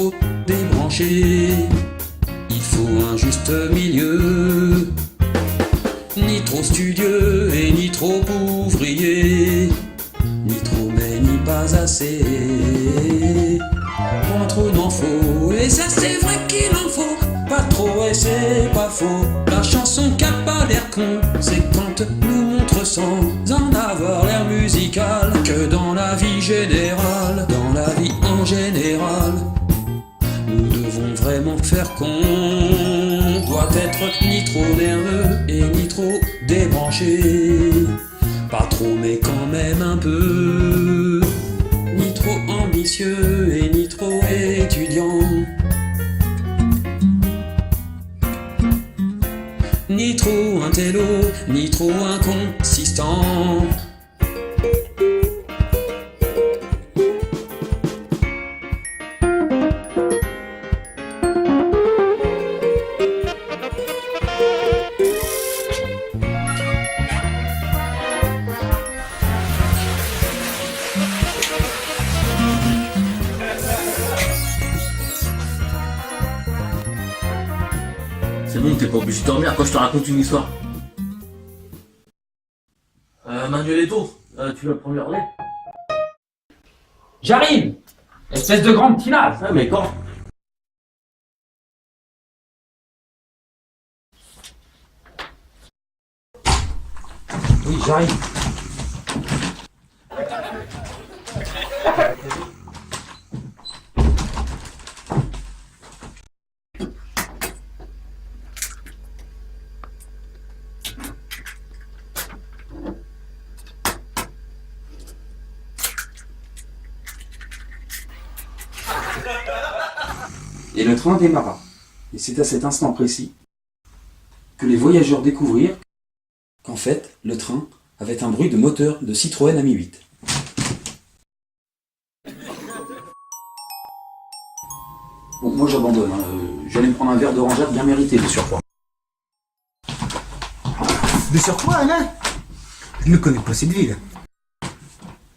trop débranché. Il faut un juste milieu, ni trop studieux et ni trop ouvrier, ni trop mais ni pas assez. Moins trop n'en faut, et ça c'est vrai qu'il en faut. Pas trop et c'est pas faux. La chanson qui a pas l'air con, c'est quand nous montre sans en avoir l'air musical. Que dans la vie générale, dans la vie en général, nous devons vraiment faire qu'on doit être ni trop nerveux et ni trop débranché. Pas trop mais quand même un peu. Ni trop ambitieux et ni trop étudiant. Ni trop intello, ni trop inconsistant. C'est bon, t'es pas obligé de dormir quand je te raconte une histoire. Manueletto, tu vas prendre leur lait? J'arrive! Espèce de grande tinasse! Ah, mais quand? Oui, j'arrive. Et le train démarra. Et c'est à cet instant précis que les voyageurs découvrirent qu'en fait, le train avait un bruit de moteur de Citroën Ami 8. Bon, moi j'abandonne. J'allais me prendre un verre d'orangeade bien mérité de surcroît. De surcroît, Alain? Je ne connais pas cette ville.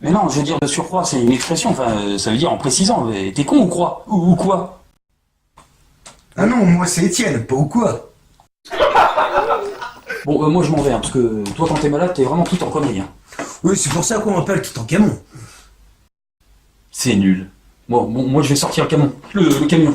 Mais non, je veux dire de surcroît, c'est une expression. Enfin, ça veut dire en précisant. Mais t'es con ou quoi? Ou quoi? Ah non, moi c'est Étienne, pas ou quoi? Bon, moi je m'en vais, hein, parce que toi quand t'es malade, t'es vraiment tout en connerie. Hein. Oui, c'est pour ça qu'on m'appelle tout en camon. C'est nul. Bon, moi je vais sortir le camion. Le camion.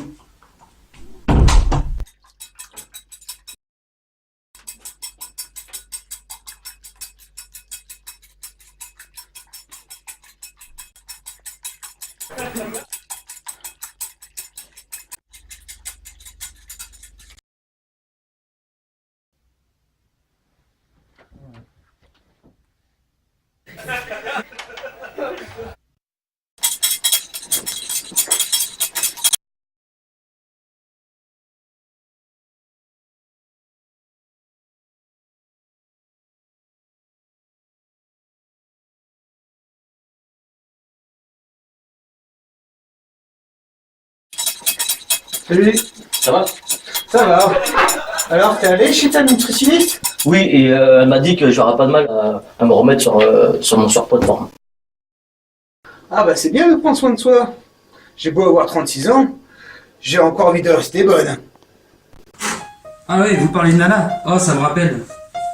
Salut, Ça va? ça va? Alors, t'es allé chez ta nutritionniste? Oui, et elle m'a dit que j'aurais pas de mal à me remettre sur mon surpoids de forme. Ah bah c'est bien de prendre soin de soi. J'ai beau avoir 36 ans, j'ai encore envie de rester bonne. Ah ouais, vous parlez de Nana? Oh, ça me rappelle.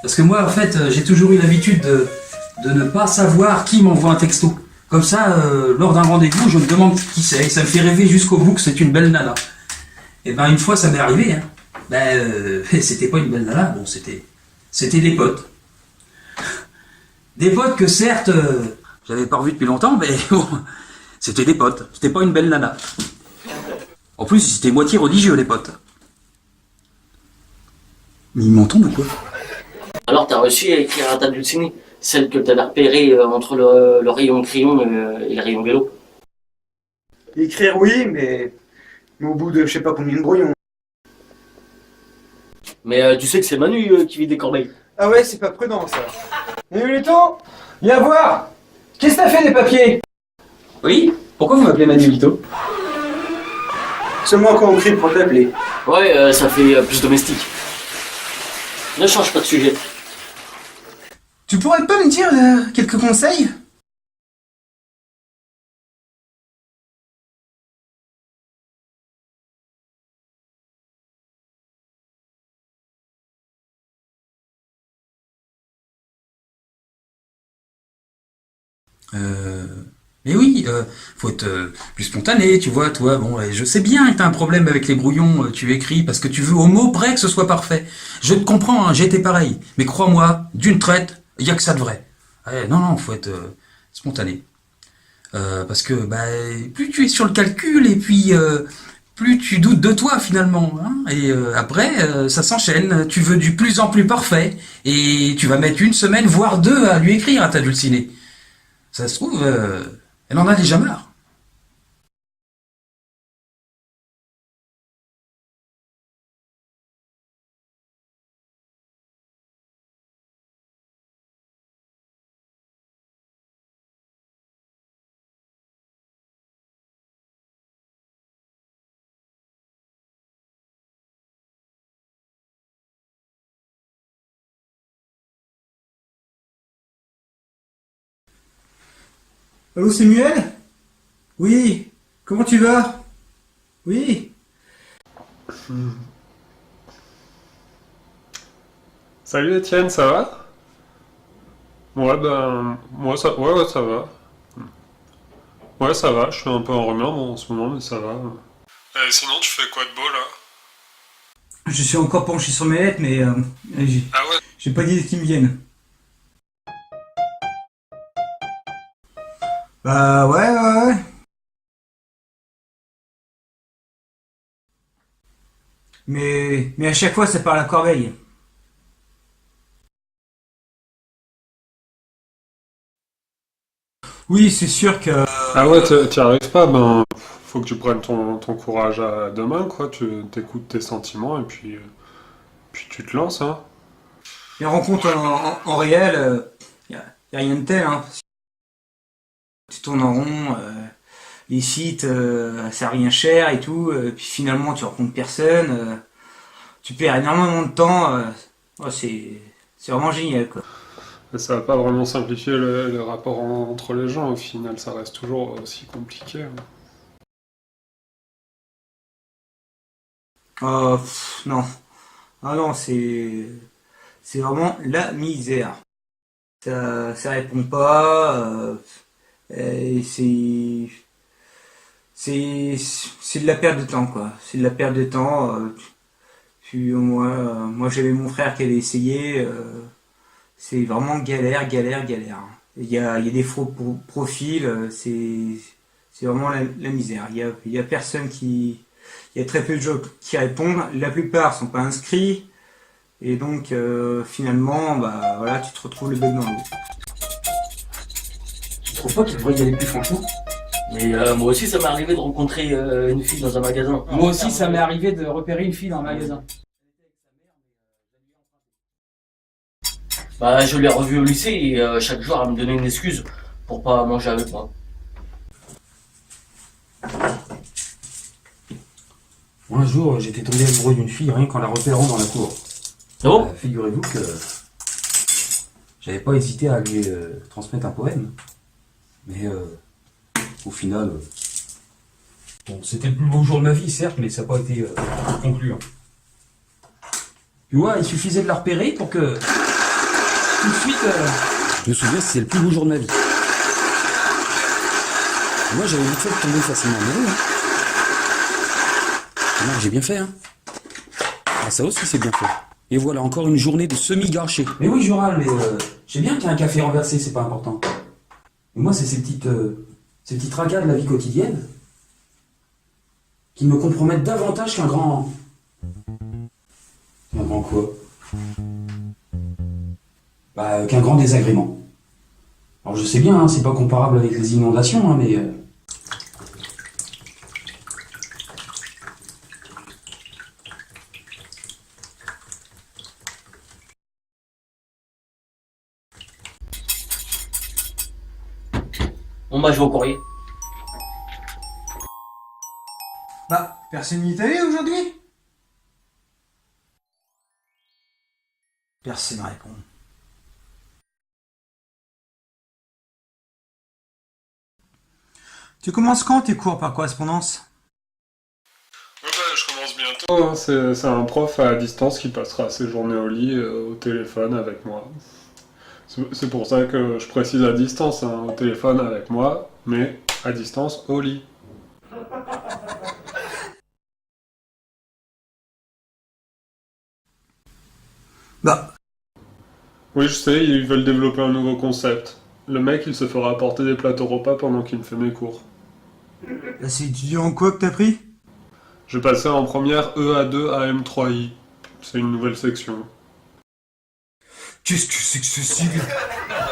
Parce que moi, en fait, j'ai toujours eu l'habitude de ne pas savoir qui m'envoie un texto. Comme ça, lors d'un rendez-vous, je me demande qui c'est. Et ça me fait rêver jusqu'au bout que c'est une belle nana. Et ben, une fois, ça m'est arrivé. Hein. C'était pas une belle nana, bon, c'était des potes. Des potes que certes, j'avais pas revu depuis longtemps, mais bon, c'était des potes. C'était pas une belle nana. En plus, c'était moitié religieux, les potes. Mais ils m'entendent ou quoi? Alors t'as réussi à écrire à ta Dulcinée, celle que t'avais repérée entre le rayon crayon et le rayon vélo. Écrire oui, mais au bout de je sais pas combien de brouillons. Mais tu sais que c'est Manu qui vit des corbeilles. Ah ouais, c'est pas prudent ça. Manuelito, viens voir. Qu'est-ce que t'as fait des papiers? Oui? Pourquoi vous m'appelez Manuelito? Seulement quand on crie pour t'appeler. Ouais, ça fait plus domestique. Ne change pas de sujet. Tu pourrais pas me dire quelques conseils? Euh, mais oui, faut être plus spontané, tu vois, toi, bon, je sais bien que t'as un problème avec les brouillons, tu écris parce que tu veux au mot près que ce soit parfait. Je te comprends, hein, j'étais pareil. Mais crois-moi, d'une traite, il y a que ça de vrai. Ouais, non, non, faut être spontané. Parce que bah, plus tu es sur le calcul et puis plus tu doutes de toi finalement. Hein, et après, ça s'enchaîne. Tu veux du plus en plus parfait et tu vas mettre une semaine, voire deux, à lui écrire à ta dulcinée. Ça se trouve, elle en a déjà marre. Allô, Samuel? Oui. Comment tu vas? Oui. Salut Étienne, ça va? Ouais, ben, ouais, ça va. Ouais, ça va, je suis un peu en rumeur bon, en ce moment, mais ça va. Sinon, tu fais quoi de beau là? Je suis encore penché sur mes lettres, mais Ah ouais? j'ai pas d'idées qui me viennent. Bah ouais, ouais, ouais. Mais à chaque fois, ça part à la corbeille. Oui, c'est sûr que... Ah ouais, t'y arrives pas, ben, faut que tu prennes ton courage à deux mains, quoi. Tu t'écoutes tes sentiments et puis tu te lances, hein. Les rencontres en réel, y a rien de tel, hein. Tu tournes en rond, les sites, ça rien cher et tout, puis finalement tu rencontres personne, tu perds énormément de temps, oh, c'est vraiment génial, quoi. Et ça va pas vraiment simplifier le rapport entre les gens, au final, ça reste toujours aussi compliqué, hein. Non. Ah non, c'est vraiment la misère. Ça répond pas, et c'est de la perte de temps, quoi. C'est de la perte de temps. Puis moi j'avais mon frère qui avait essayé. C'est vraiment galère, galère, galère. Il y a des faux profils. C'est vraiment la misère. Il y a personne qui, il y a très peu de gens qui répondent. La plupart sont pas inscrits. Et donc finalement, bah voilà, tu te retrouves le bec dans l'eau. Tu trouves pas qu'il devrait y aller plus franchement? Mais moi aussi, ça m'est arrivé de rencontrer une fille dans un magasin. Moi aussi, ça m'est arrivé de repérer une fille dans un magasin. Bah, je l'ai revue au lycée et chaque jour, elle me donnait une excuse pour pas manger avec moi. Moi, un jour, j'étais tombé amoureux d'une fille rien qu'en la repérant dans la cour. Oh, Figurez-vous que j'avais pas hésité à lui transmettre un poème. Mais au final, bon, c'était le plus beau jour de ma vie, certes, mais ça n'a pas été concluant. Tu vois, il suffisait de la repérer pour que tout de suite. Je me souviens, c'est le plus beau jour de ma vie. Et moi, j'avais vite fait de tomber facilement amoureux. Hein. Remarque, j'ai bien fait, hein. Ah, ça aussi, c'est bien fait. Et voilà, encore une journée de semi-gâchée. Mais oui, Joral, mais je sais bien qu'il y a un café renversé, c'est pas important. Mais moi, c'est ces petits tracas de la vie quotidienne qui me compromettent davantage qu'un grand... Un grand quoi? Bah, qu'un grand désagrément. Alors je sais bien, hein, c'est pas comparable avec les inondations, hein, mais... bon bah, je vais au courrier. Bah, personne n'y est allé aujourd'hui? Personne ne répond. Tu commences quand tes cours par correspondance? Ouais, bah, je commence bientôt, hein. C'est un prof à distance qui passera ses journées au lit, au téléphone avec moi. C'est pour ça que je précise à distance, hein, au téléphone avec moi, mais à distance au lit. Bah, Oui, je sais, ils veulent développer un nouveau concept. Le mec, il se fera apporter des plateaux repas pendant qu'il me fait mes cours. c'est étudiant en quoi que t'as pris? Je passais en première EA2 AM3I. C'est une nouvelle section. Qu'est-ce que c'est que ce sigle?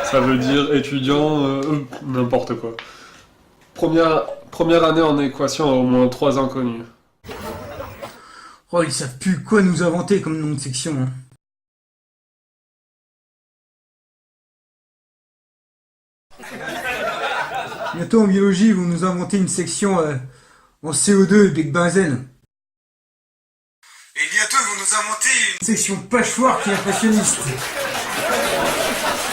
Ça veut dire étudiant, n'importe quoi. Première année en équation à au moins 3 inconnus. Oh, ils savent plus quoi nous inventer comme nom de section, hein. Bientôt en biologie, ils vont nous inventer une section en CO2 et bec benzène. Et bientôt, ils vont nous inventer une section patchwork et impressionniste.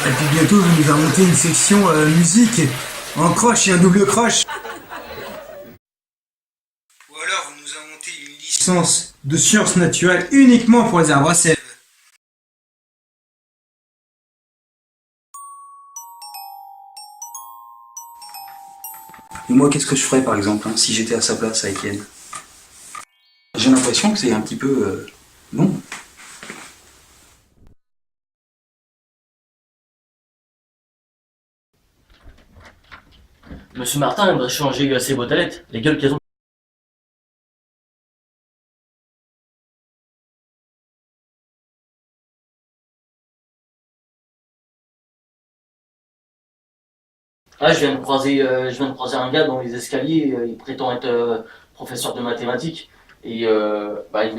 Et puis bientôt, ils vont nous inventer une section musique en croche et un double croche. Ou alors, ils vont nous inventer une licence de sciences naturelles uniquement pour les arbres à sève. Et moi, qu'est-ce que je ferais par exemple, hein, si j'étais à sa place, à Étienne? J'ai l'impression que c'est un petit peu... non. Monsieur Martin aimerait changer ses boîtes à lettres. Les gueules qu'elles ont. Ah, je viens de croiser un gars dans les escaliers, il prétend être professeur de mathématiques, et il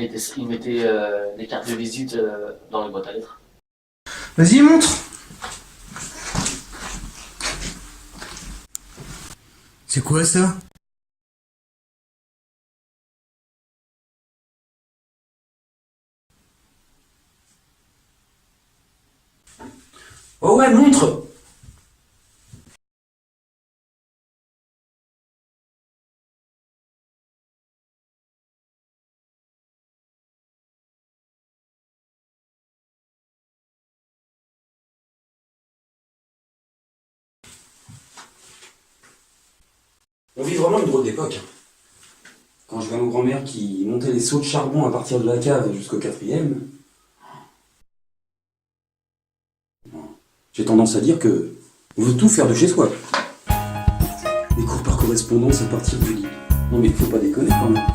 mettait des cartes de visite dans les boîtes à lettres. Vas-y, montre. C'est quoi ça? Oh ouais, montre! On vit vraiment une drôle d'époque. Quand je vois nos grands-mères qui montaient les seaux de charbon à partir de la cave jusqu'au 4e, j'ai tendance à dire que on veut tout faire de chez soi. Les cours par correspondance à partir du lit. Non mais il faut pas déconner quand même.